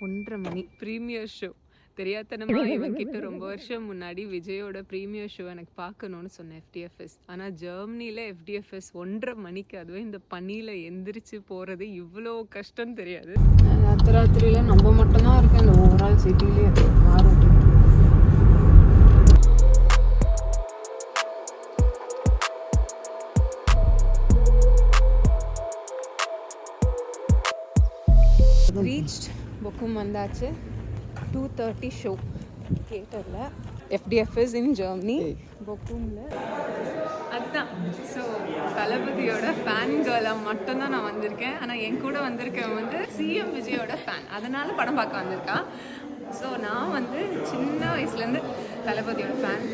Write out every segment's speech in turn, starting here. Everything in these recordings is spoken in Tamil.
1:30 மணி ப்ரீமியர் ஷோ. தெரியாதனமா இவன்கிட்ட ரொம்ப வருஷம் முன்னாடி விஜயோட ப்ரீமியர் ஷோ எனக்கு பார்க்கணும்னு சொன்னேன் FDFS. ஆனால் ஜெர்மனியில் FDFS 1:30 மணிக்கு, அதுவும் இந்த பனியில் எந்திரிச்சு போகிறது இவ்வளோ கஷ்டம் தெரியாது. ராத்திரியில் நம்ம மட்டும்தான் இருக்கேன் இந்த ஓவரால் சிட்டிலேயே. கார் ரீச்ட் புக்கும் வந்தாச்சு. 2:30 ஷோ தியேட்டரில். FDFS இன் ஜெர்மனி பொக்குமில். அதுதான். ஸோ தளபதியோட ஃபேன் கேர்ளாக மட்டும்தான் நான் வந்திருக்கேன். ஆனால் என் கூட வந்திருக்கேன் வந்து CM விஜயோட ஃபேன், அதனால படம் பார்க்க வந்திருக்கா. ஸோ நான் வந்து சின்ன வயசுலேருந்து தளபதியோட ஃபேன்.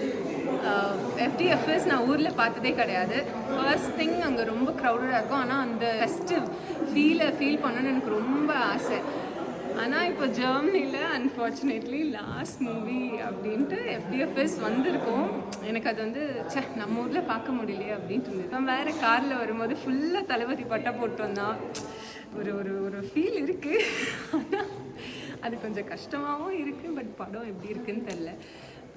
FDFS நான் ஊரில் பார்த்ததே கிடையாது. ஃபர்ஸ்ட் திங் அங்கே ரொம்ப க்ரௌடடாக இருக்கும், ஆனால் அந்த ஃபெஸ்டிவ் ஃபீல் பண்ணணும்னு எனக்கு ரொம்ப ஆசை. ஆனால் இப்போ ஜெர்மனியில் அன்ஃபார்ச்சுனேட்லி லாஸ்ட் மூவி அப்படின்ட்டு FDFS வந்திருக்கோம். எனக்கு அது வந்து நம்ம ஊரில் பார்க்க முடியலையே அப்படின்ட்டு இருந்தது. இப்போ வேறு காரில் வரும்போது ஃபுல்லாக தளபதி பட்டா போட்டு வந்தான். ஒரு ஒரு ஒரு ஃபீல் இருக்குது. ஆனால் அது கொஞ்சம் கஷ்டமாகவும் இருக்குது. பட் படம் எப்படி இருக்குன்னு தெரில.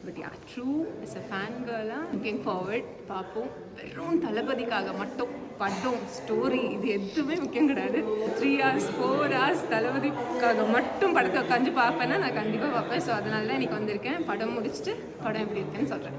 But yeah, true is a fan கேர்ளாக லுக்கிங் ஃபார்வர்ட். பார்ப்போம். வெறும் தளபதிக்காக மட்டும் படம் ஸ்டோரி இது எதுவுமே முக்கியம் கிடையாது. 3 hours 4 hours தளபதிக்காக மட்டும் படத்தை உட்காந்து பார்ப்பேன்னா நான் கண்டிப்பாக பார்ப்பேன். ஸோ அதனால தான் இன்றைக்கி வந்திருக்கேன். படம் முடிச்சுட்டு படம் எப்படி இருக்குன்னு சொல்கிறேன்.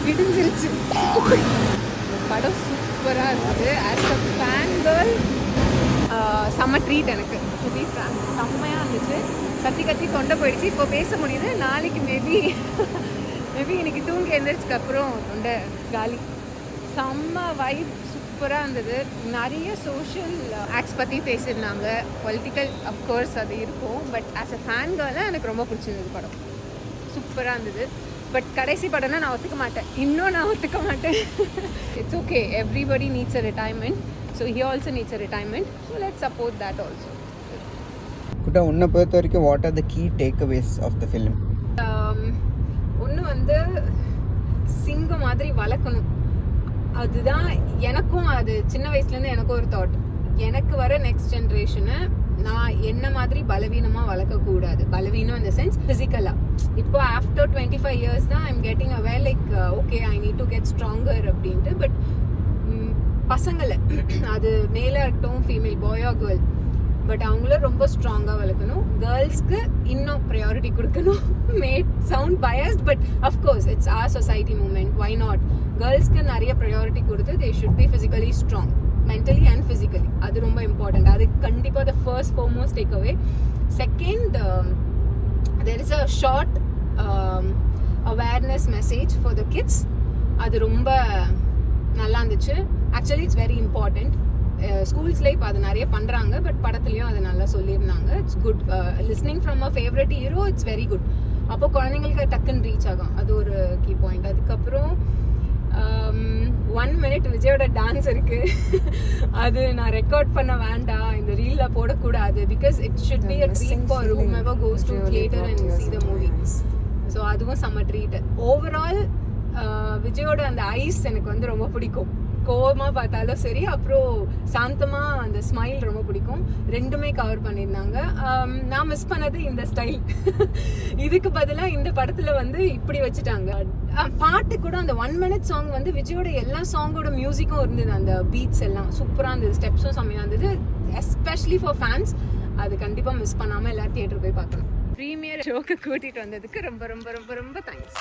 விடிஞ்சிருச்சு. படம் சூப்பராக இருந்தது. ஆஸ் அ ஃபேன் கேர்ள் செம்ம ட்ரீட் எனக்கு. டு பி ஃப்ராங்க் செம்மையாக இருந்துச்சு. கத்தி தொண்டை போயிடுச்சு. இப்போ பேச முடியுது. நாளைக்கு மேபி இன்னைக்கு தூங்கி எழுந்திரிச்சதுக்கப்புறம் தொண்டை காலி. செம்ம வைப் சூப்பராக இருந்தது. நிறைய சோஷியல் ஆக்ட்ஸ் பற்றி பேசியிருந்தாங்க. பொலிட்டிக்கல் அஃப்கோர்ஸ் அது இருக்கும். பட் ஆஸ் அ ஃபேன் கேர்ளாக எனக்கு ரொம்ப பிடிச்சிருந்தது படம். சூப்பராக இருந்தது. பட் கடைசி படம்னா நான் ஒத்துக்க மாட்டேன். இன்னும் நான் ஒத்துக்க மாட்டேன். It's okay, everybody needs a retirement. So he also needs a retirement. So let's support that also. குட்டா, உன்னை பொறுத்த வரைக்கும் what are the key takeaways of the film? ஒன்று வந்து சிங்கம் மாதிரி வளர்க்கணும். அதுதான் எனக்கும். அது சின்ன வயசுலேருந்து எனக்கும் ஒரு தாட். எனக்கு வர நெக்ஸ்ட் ஜென்ரேஷனை நான் என்ன மாதிரி பலவீனமாக வளர்க்கக்கூடாது. பலவீனம் இந்த சென்ஸ் ஃபிசிக்கலாக. இப்போ ஆஃப்டர் 25 years தான் I'm getting aware like okay I need to get stronger அப்படின்ட்டு. பட் பசங்களை அது மேலே இருக்கட்டும் female boy or girl but அவங்கள ரொம்ப ஸ்ட்ராங்காக வளர்க்கணும். கேர்ள்ஸ்க்கு இன்னும் ப்ரையாரிட்டி கொடுக்கணும். May sound biased but of course it's our society moment, why not. கேர்ள்ஸ்க்கு நிறைய ப்ரையாரிட்டி கொடுத்து they should be physically strong, mentally and physically. அது ரொம்ப இம்பார்ட்டண்ட். அது கண்டிப்பாக the first foremost take away. Second, there is a short awareness message for the kids. அது ரொம்ப நல்லா இருந்துச்சு. Actually it's very important. ஸ்கூல்ஸ்ல இப்போ அது நிறைய பண்ணுறாங்க, பட் படத்துலையும் அதை நல்லா சொல்லியிருந்தாங்க. It's good. Listening from a favourite hero, it's very good. அப்போ குழந்தைங்களுக்கு டக்குன்னு ரீச் ஆகும். அது ஒரு கீ பாயிண்ட். அதுக்கப்புறம் 1 minute விஜயோட டான்ஸ் இருக்கு. அது நான் ரெக்கார்ட் பண்ண வேண்டாம், இந்த ரீல்ல போடக்கூடாது. Because it should be a treat for whomever goes to theater and see the movie. So அதுவும் செம்ம ட்ரீட். ஓவரால் விஜயோட அந்த ஐஸ் எனக்கு வந்து ரொம்ப பிடிக்கும். கோவமாக பார்த்தாலும் சரி, அப்புறம் சாந்தமாக அந்த ஸ்மைல் ரொம்ப பிடிக்கும். ரெண்டுமே கவர் பண்ணியிருந்தாங்க. நான் மிஸ் பண்ணது இந்த ஸ்டைல். இதுக்கு பதிலாக இந்த படத்தில் வந்து இப்படி வச்சுட்டாங்க. பாட்டு கூட அந்த 1 minute சாங் வந்து விஜயோட எல்லா சாங்கோட மியூசிக்கும் இருந்தது. அந்த பீட்ஸ் எல்லாம் சூப்பராக இருந்தது, ஸ்டெப்ஸும் செம்மையாக இருந்தது. எஸ்பெஷலி ஃபார் ஃபேன்ஸ் அது கண்டிப்பாக மிஸ் பண்ணாமல் எல்லாரும் தியேட்டர் போய் பார்க்கணும். ப்ரீமியர் ஷோக்கு கூட்டிகிட்டு வந்ததுக்கு ரொம்ப ரொம்ப ரொம்ப ரொம்ப தேங்க்ஸ்.